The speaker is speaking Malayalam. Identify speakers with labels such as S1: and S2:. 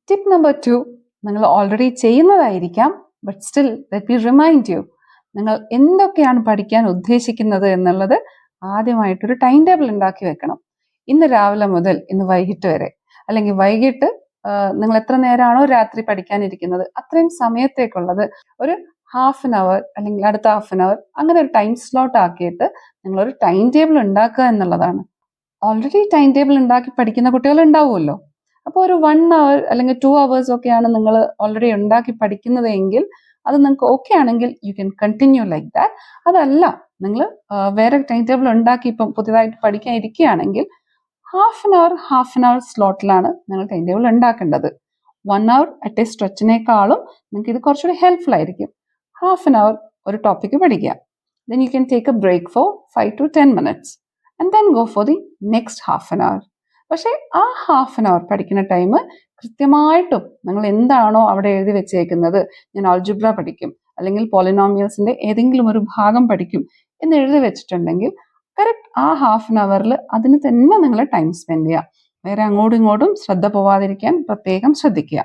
S1: ടിപ്പ് നമ്പർ 2 നിങ്ങൾ ഓൾറെഡി ചെയ്യുന്നതായിരിക്കാം, but still let me remind you. നിങ്ങൾ എന്തൊക്കെയാണ് പഠിക്കാൻ ഉദ്ദേശിക്കുന്നത് എന്നുള്ളത് ആദ്യമായിട്ടൊരു ടൈം ടേബിൾ ഉണ്ടാക്കി വെക്കണം. ഇന്ന് രാവിലെ മുതൽ ഇന്ന് വൈകിട്ട് വരെ, അല്ലെങ്കിൽ വൈകിട്ട് നിങ്ങൾ എത്ര നേരമാണോ രാത്രി പഠിക്കാനിരിക്കുന്നത് അത്രയും സമയത്തേക്കുള്ളത് ഒരു ഹാഫ് ആൻ അവർ അല്ലെങ്കിൽ അടുത്ത ഹാഫ് ആൻ അവർ അങ്ങനെ ഒരു ടൈം സ്ലോട്ട് ആക്കിയിട്ട് നിങ്ങളൊരു ടൈം ടേബിൾ ഉണ്ടാക്കുക എന്നുള്ളതാണ്. ഓൾറെഡി ടൈം ടേബിൾ ഉണ്ടാക്കി പഠിക്കുന്ന കുട്ടികൾ ഉണ്ടാവുമല്ലോ. അപ്പോൾ ഒരു 1 അവർ അല്ലെങ്കിൽ 2 hours ഒക്കെയാണ് നിങ്ങൾ ഓൾറെഡി ഉണ്ടാക്കി പഠിക്കുന്നതെങ്കിൽ അത് നിങ്ങൾക്ക് ഓക്കെ ആണെങ്കിൽ you can continue like that. അതല്ല, നിങ്ങൾ വേറെ ടൈം ടേബിൾ ഉണ്ടാക്കി ഇപ്പം പുതിയതായിട്ട് പഠിക്കാൻ ഇരിക്കുകയാണെങ്കിൽ ഹാഫ് ആൻ അവർ സ്ലോട്ടിലാണ് നിങ്ങൾ ടൈം ടേബിൾ ഉണ്ടാക്കേണ്ടത്. 1 hour അറ്റ് എ സ്ട്രെച്ചിനേക്കാളും നിങ്ങൾക്ക് ഇത് കുറച്ചുകൂടി ഹെൽപ്ഫുൾ ആയിരിക്കും. ഹാഫ് ആൻ അവർ ഒരു ടോപ്പിക്ക് പഠിക്കുക, then you can take a break for 5 to 10 minutes and then go for the next half an hour. പക്ഷേ ആ ഹാഫ് ആൻ അവർ പഠിക്കുന്ന ടൈം കൃത്യമായിട്ടും നിങ്ങൾ എന്താണോ അവിടെ എഴുതി വെച്ചേക്കുന്നത്, ഞാൻ ആൾജിബ്ര പഠിക്കും അല്ലെങ്കിൽ പോളിനോമിയൽസിന്റെ ഏതെങ്കിലും ഒരു ഭാഗം പഠിക്കും എന്ന് എഴുതി വെച്ചിട്ടുണ്ടെങ്കിൽ കറക്റ്റ് ആ ഹാഫ് ആൻ അവറിൽ അതിന് തന്നെ നിങ്ങൾ ടൈം സ്പെൻഡ് ചെയ്യുക. വേറെ അങ്ങോട്ടും ഇങ്ങോട്ടും ശ്രദ്ധ പോവാതിരിക്കാൻ പ്രത്യേകം ശ്രദ്ധിക്കുക.